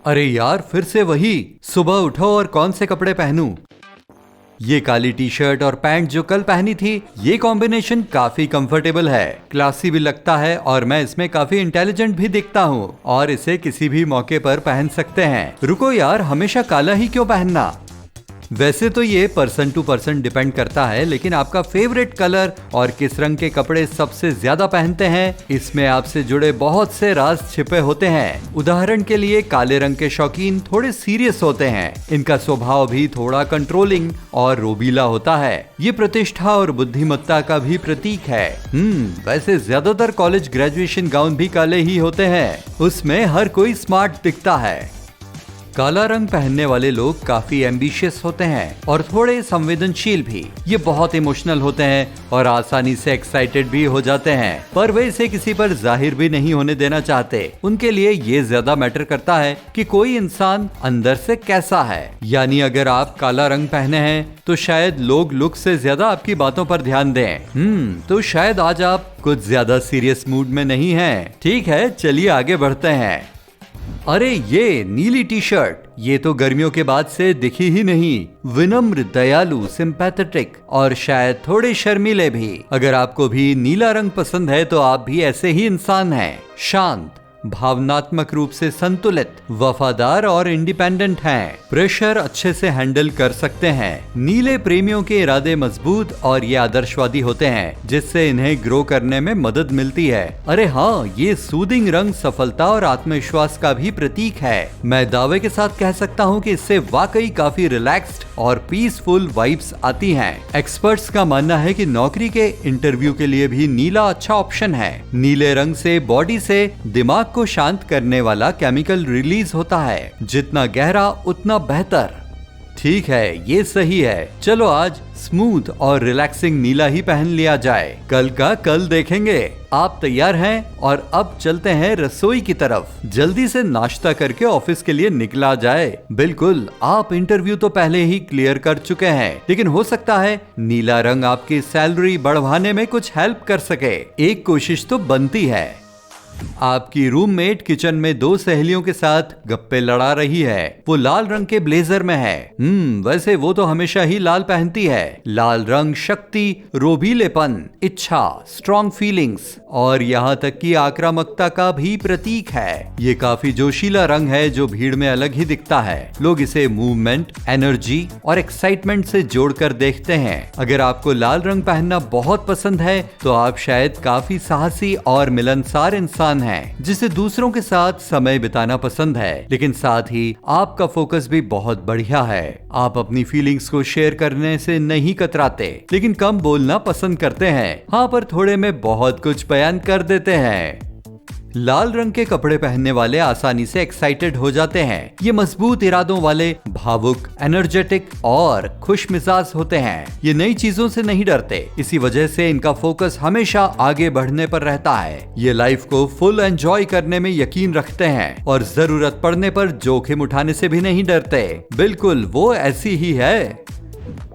अरे यार, फिर से वही। सुबह उठो और कौन से कपड़े पहनूं? ये काली टी शर्ट और पैंट जो कल पहनी थी, ये कॉम्बिनेशन काफी कंफर्टेबल है, क्लासी भी लगता है और मैं इसमें काफी इंटेलिजेंट भी दिखता हूँ और इसे किसी भी मौके पर पहन सकते हैं। रुको यार, हमेशा काला ही क्यों पहनना? वैसे तो ये पर्सन टू पर्सन डिपेंड करता है, लेकिन आपका फेवरेट कलर और किस रंग के कपड़े सबसे ज्यादा पहनते हैं, इसमें आपसे जुड़े बहुत से राज छिपे होते हैं। उदाहरण के लिए काले रंग के शौकीन थोड़े सीरियस होते हैं। इनका स्वभाव भी थोड़ा कंट्रोलिंग और रोबीला होता है। ये प्रतिष्ठा और बुद्धिमत्ता का भी प्रतीक है। वैसे ज्यादातर कॉलेज ग्रेजुएशन गाउन भी काले ही होते हैं, उसमें हर कोई स्मार्ट दिखता है। काला रंग पहनने वाले लोग काफी एम्बिशियस होते हैं और थोड़े संवेदनशील भी। ये बहुत इमोशनल होते हैं और आसानी से एक्साइटेड भी हो जाते हैं, पर वे इसे किसी पर जाहिर भी नहीं होने देना चाहते। उनके लिए ये ज्यादा मैटर करता है कि कोई इंसान अंदर से कैसा है। यानी अगर आप काला रंग पहने हैं तो शायद लोग लुक से ज्यादा आपकी बातों पर ध्यान दें। तो शायद आज आप कुछ ज्यादा सीरियस मूड में नहीं हैं। ठीक है, चलिए आगे बढ़ते हैं। अरे ये नीली टी शर्ट, ये तो गर्मियों के बाद से दिखी ही नहीं। विनम्र, दयालु, सिंपैथेटिक और शायद थोड़े शर्मीले भी। अगर आपको भी नीला रंग पसंद है तो आप भी ऐसे ही इंसान हैं। शांत, भावनात्मक रूप से संतुलित, वफादार और इंडिपेंडेंट हैं। प्रेशर अच्छे से हैंडल कर सकते हैं। नीले प्रेमियों के इरादे मजबूत और ये आदर्शवादी होते हैं, जिससे इन्हें ग्रो करने में मदद मिलती है। अरे हाँ, ये सूदिंग रंग सफलता और आत्मविश्वास का भी प्रतीक है। मैं दावे के साथ कह सकता हूँ कि इससे वाकई काफी रिलैक्स्ड और पीसफुल वाइब्स आती हैं। एक्सपर्ट्स का मानना है कि नौकरी के इंटरव्यू के लिए भी नीला अच्छा ऑप्शन है। नीले रंग से बॉडी से दिमाग को शांत करने वाला केमिकल रिलीज होता है। जितना गहरा उतना बेहतर। ठीक है, ये सही है। चलो आज स्मूथ और रिलैक्सिंग नीला ही पहन लिया जाए। कल का कल देखेंगे। आप तैयार हैं? और अब चलते हैं रसोई की तरफ। जल्दी से नाश्ता करके ऑफिस के लिए निकला जाए। बिल्कुल, आप इंटरव्यू तो पहले ही क्लियर कर चुके हैं, लेकिन हो सकता है नीला रंग आपकी सैलरी बढ़वाने में कुछ हेल्प कर सके। एक कोशिश तो बनती है। आपकी रूममेट किचन में दो सहेलियों के साथ गप्पे लड़ा रही है। वो लाल रंग के ब्लेजर में है। वैसे वो तो हमेशा ही लाल पहनती है। लाल रंग शक्ति, रोबीलेपन, इच्छा, स्ट्रॉन्ग फीलिंग्स और यहाँ तक कि आक्रामकता का भी प्रतीक है। ये काफी जोशीला रंग है जो भीड़ में अलग ही दिखता है। लोग इसे मूवमेंट, एनर्जी और एक्साइटमेंट से जोड़कर देखते हैं। अगर आपको लाल रंग पहनना बहुत पसंद है तो आप शायद काफी साहसी और मिलनसार इंसान है, जिसे दूसरों के साथ समय बिताना पसंद है, लेकिन साथ ही आपका फोकस भी बहुत बढ़िया है। आप अपनी फीलिंग्स को शेयर करने से नहीं कतराते, लेकिन कम बोलना पसंद करते हैं। हाँ, पर थोड़े में बहुत कुछ बयान कर देते हैं। लाल रंग के कपड़े पहनने वाले आसानी से एक्साइटेड हो जाते हैं। ये मजबूत इरादों वाले, भावुक, एनर्जेटिक और खुश मिजाज होते हैं। ये नई चीजों से नहीं डरते, इसी वजह से इनका फोकस हमेशा आगे बढ़ने पर रहता है। ये लाइफ को फुल एंजॉय करने में यकीन रखते हैं और जरूरत पड़ने पर जोखिम उठाने से भी नहीं डरते। बिल्कुल, वो ऐसी ही है।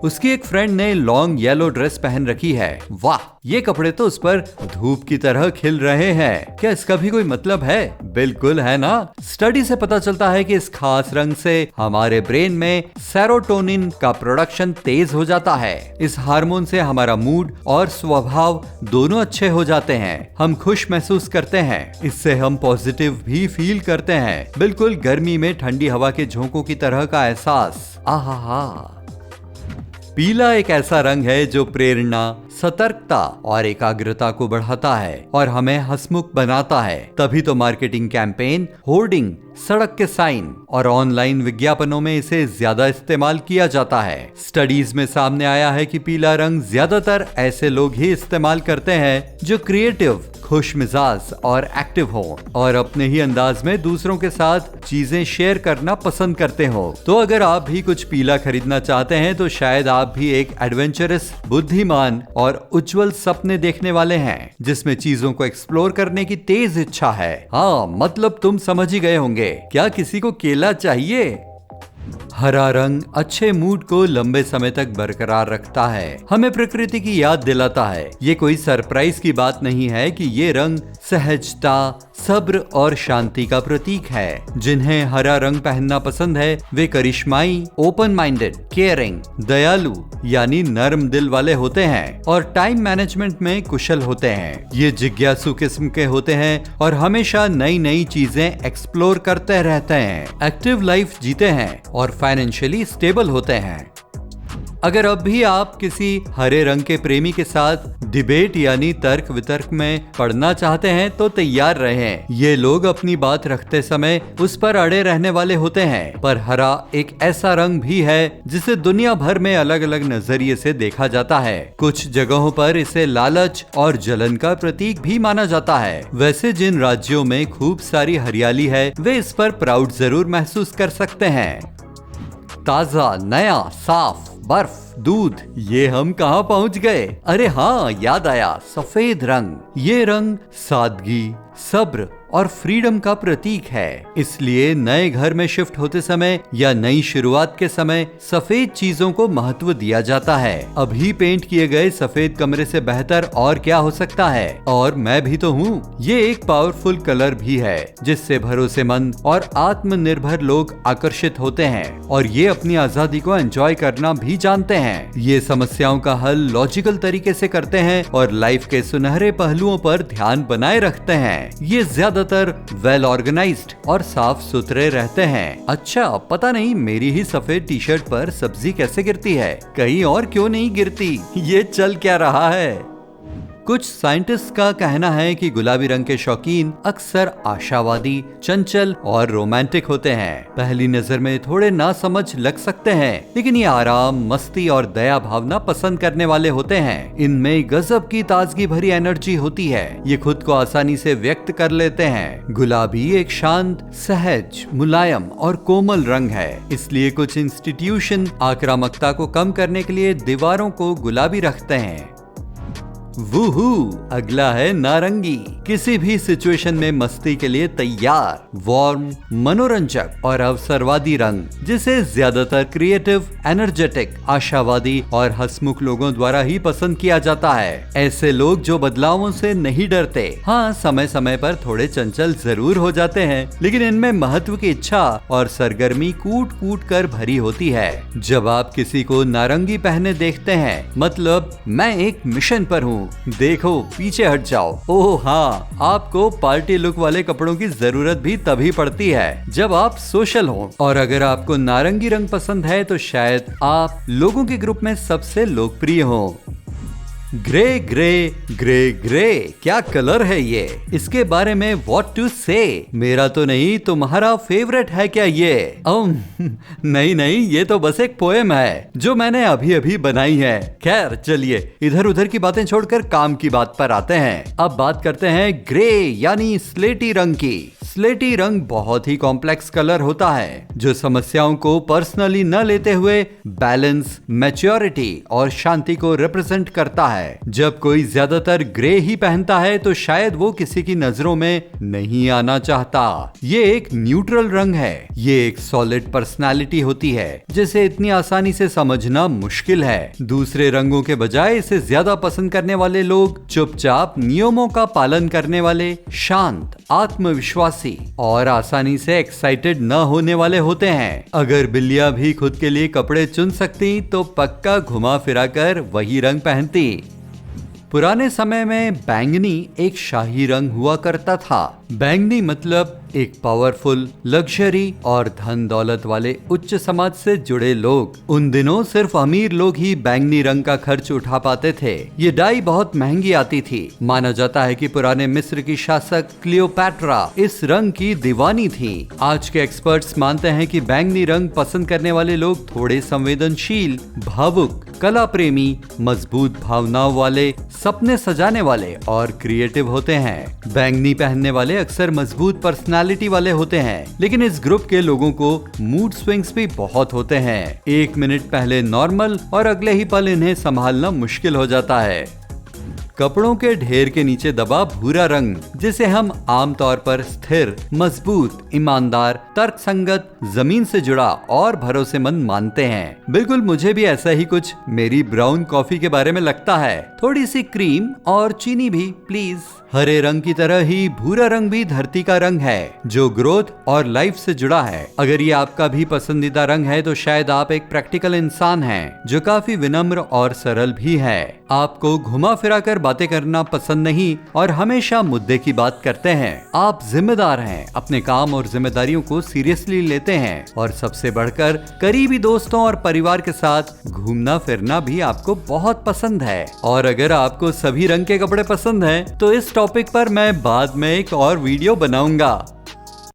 उसकी एक फ्रेंड ने लॉन्ग येलो ड्रेस पहन रखी है। वाह, ये कपड़े तो उस पर धूप की तरह खिल रहे हैं। क्या इसका भी कोई मतलब है? बिल्कुल है ना। स्टडी से पता चलता है कि इस खास रंग से हमारे ब्रेन में सेरोटोनिन का प्रोडक्शन तेज हो जाता है। इस हार्मोन से हमारा मूड और स्वभाव दोनों अच्छे हो जाते हैं। हम खुश महसूस करते हैं। इससे हम पॉजिटिव भी फील करते हैं। बिल्कुल गर्मी में ठंडी हवा के झोंकों की तरह का एहसास। आहा। पीला एक ऐसा रंग है जो प्रेरणा, सतर्कता और एकाग्रता को बढ़ाता है और हमें हंसमुख बनाता है। तभी तो मार्केटिंग कैंपेन, होर्डिंग, सड़क के साइन और ऑनलाइन विज्ञापनों में इसे ज्यादा इस्तेमाल किया जाता है। स्टडीज में सामने आया है कि पीला रंग ज्यादातर ऐसे लोग ही इस्तेमाल करते हैं जो क्रिएटिव, खुश मिजाज और एक्टिव हो और अपने ही अंदाज में दूसरों के साथ चीजें शेयर करना पसंद करते हो। तो अगर आप भी कुछ पीला खरीदना चाहते हैं तो शायद आप भी एक एडवेंचरस, बुद्धिमान और उज्जवल सपने देखने वाले हैं, जिसमें चीजों को एक्सप्लोर करने की तेज इच्छा है। हाँ, मतलब तुम समझ ही गए होंगे। क्या किसी को केला चाहिए? हरा रंग अच्छे मूड को लंबे समय तक बरकरार रखता है, हमें प्रकृति की याद दिलाता है। ये कोई सरप्राइज की बात नहीं है कि ये रंग सहजता, सब्र और शांति का प्रतीक है। जिन्हें हरा रंग पहनना पसंद है वे करिश्माई, ओपन माइंडेड, केयरिंग, दयालु यानी नर्म दिल वाले होते हैं और टाइम मैनेजमेंट में कुशल होते हैं। ये जिज्ञासु किस्म के होते हैं और हमेशा नई नई चीजें एक्सप्लोर करते रहते हैं, एक्टिव लाइफ जीते हैं और फाइनेंशियली स्टेबल होते हैं। अगर अब भी आप किसी हरे रंग के प्रेमी के साथ डिबेट यानी तर्क वितर्क में पड़ना चाहते हैं तो तैयार रहें। ये लोग अपनी बात रखते समय उस पर अड़े रहने वाले होते हैं, पर हरा एक ऐसा रंग भी है जिसे दुनिया भर में अलग अलग नजरिए से देखा जाता है। कुछ जगहों पर इसे लालच और जलन का प्रतीक भी माना जाता है। वैसे जिन राज्यों में खूब सारी हरियाली है वे इस पर प्राउड जरूर महसूस कर सकते हैं। ताजा, नया, साफ, बर्फ, दूध, ये हम कहाँ पहुँच गए? अरे हाँ, याद आया, सफेद रंग। ये रंग सादगी, सब्र और फ्रीडम का प्रतीक है। इसलिए नए घर में शिफ्ट होते समय या नई शुरुआत के समय सफेद चीजों को महत्व दिया जाता है। अभी पेंट किए गए सफेद कमरे से बेहतर और क्या हो सकता है? और मैं भी तो हूँ। ये एक पावरफुल कलर भी है जिससे भरोसेमंद और आत्मनिर्भर लोग आकर्षित होते हैं और ये अपनी आजादी को एंजॉय करना भी जानते हैं। ये समस्याओं का हल लॉजिकल तरीके से करते हैं और लाइफ के सुनहरे पहलुओं पर ध्यान बनाए रखते हैं। ये ज्यादातर वेल ऑर्गेनाइज्ड और साफ सुथरे रहते हैं। अच्छा, पता नहीं मेरी ही सफेद टी शर्ट पर सब्जी कैसे गिरती है, कहीं और क्यों नहीं गिरती? ये चल क्या रहा है? कुछ साइंटिस्ट का कहना है कि गुलाबी रंग के शौकीन अक्सर आशावादी, चंचल और रोमांटिक होते हैं। पहली नजर में थोड़े नासमझ लग सकते हैं, लेकिन ये आराम, मस्ती और दया भावना पसंद करने वाले होते हैं। इनमें गजब की ताजगी भरी एनर्जी होती है। ये खुद को आसानी से व्यक्त कर लेते हैं। गुलाबी एक शांत, सहज, मुलायम और कोमल रंग है। इसलिए कुछ इंस्टीट्यूशन आक्रामकता को कम करने के लिए दीवारों को गुलाबी रखते हैं। वूहू, अगला है नारंगी। किसी भी सिचुएशन में मस्ती के लिए तैयार, वार्म, मनोरंजक और अवसरवादी रंग, जिसे ज्यादातर क्रिएटिव, एनर्जेटिक, आशावादी और हंसमुख लोगों द्वारा ही पसंद किया जाता है। ऐसे लोग जो बदलावों से नहीं डरते। हाँ, समय समय पर थोड़े चंचल जरूर हो जाते हैं, लेकिन इनमें महत्व की इच्छा और सरगर्मी कूट कूट कर भरी होती है। जब आप किसी को नारंगी पहने देखते हैं, मतलब मैं एक मिशन पर हूँ, देखो पीछे हट जाओ। ओह हाँ, आपको पार्टी लुक वाले कपड़ों की जरूरत भी तभी पड़ती है जब आप सोशल हो। और अगर आपको नारंगी रंग पसंद है तो शायद आप लोगों के ग्रुप में सबसे लोकप्रिय हो। ग्रे ग्रे ग्रे ग्रे, क्या कलर है ये? इसके बारे में व्हाट टू से? मेरा तो नहीं, तुम्हारा फेवरेट है क्या ये? नहीं नहीं, ये तो बस एक पोएम है जो मैंने अभी अभी बनाई है। खैर चलिए, इधर उधर की बातें छोड़कर काम की बात पर आते हैं। अब बात करते हैं ग्रे यानी स्लेटी रंग की। स्लेटी रंग बहुत ही कॉम्प्लेक्स कलर होता है जो समस्याओं को पर्सनली न लेते हुए बैलेंस, मैच्योरिटी और शांति को रिप्रेजेंट करता है। जब कोई ज्यादातर ग्रे ही पहनता है तो शायद वो किसी की नजरों में नहीं आना चाहता। ये एक न्यूट्रल रंग है। ये एक सॉलिड पर्सनालिटी होती है जिसे इतनी आसानी से समझना मुश्किल है। दूसरे रंगों के बजाय इसे ज्यादा पसंद करने वाले लोग चुपचाप नियमों का पालन करने वाले, शांत, आत्मविश्वासी और आसानी से एक्साइटेड न होने वाले होते हैं। अगर बिल्लियां भी खुद के लिए कपड़े चुन सकती तो पक्का घुमा फिरा कर वही रंग पहनती। पुराने समय में बैंगनी एक शाही रंग हुआ करता था। बैंगनी मतलब एक पावरफुल, लग्जरी और धन दौलत वाले उच्च समाज से जुड़े लोग। उन दिनों सिर्फ अमीर लोग ही बैंगनी रंग का खर्च उठा पाते थे। ये डाई बहुत महंगी आती थी। माना जाता है कि पुराने मिस्र की शासक क्लियोपैट्रा इस रंग की दीवानी थी। आज के एक्सपर्ट्स मानते हैं कि बैंगनी रंग पसंद करने वाले लोग थोड़े संवेदनशील, भावुक, कला प्रेमी, मजबूत भावनाओं वाले, सपने सजाने वाले और क्रिएटिव होते हैं। बैंगनी पहनने वाले अक्सर मजबूत पर्सनालिटी वाले होते हैं, लेकिन इस ग्रुप के लोगों को मूड स्विंग्स भी बहुत होते हैं। एक मिनट पहले नॉर्मल और अगले ही पल इन्हें संभालना मुश्किल हो जाता है। कपड़ों के ढेर के नीचे दबा भूरा रंग, जिसे हम आमतौर पर स्थिर, मजबूत, ईमानदार, तर्कसंगत, जमीन से जुड़ा और भरोसेमंद मानते हैं। बिल्कुल मुझे भी ऐसा ही कुछ मेरी ब्राउन कॉफी के बारे में लगता है। थोड़ी सी क्रीम और चीनी भी प्लीज। हरे रंग की तरह ही भूरा रंग भी धरती का रंग है, जो ग्रोथ और लाइफ से जुड़ा है। अगर ये आपका भी पसंदीदा रंग है तो शायद आप एक प्रैक्टिकल इंसान हैं, जो काफी विनम्र और सरल भी है। आपको घुमा फिरा कर बातें करना पसंद नहीं और हमेशा मुद्दे की बात करते हैं। आप जिम्मेदार हैं, अपने काम और जिम्मेदारियों को सीरियसली लेते हैं और सबसे बढ़कर करीबी दोस्तों और परिवार के साथ घूमना फिरना भी आपको बहुत पसंद है। और अगर आपको सभी रंग के कपड़े पसंद हैं, तो इस टॉपिक पर मैं बाद में एक और वीडियो बनाऊंगा।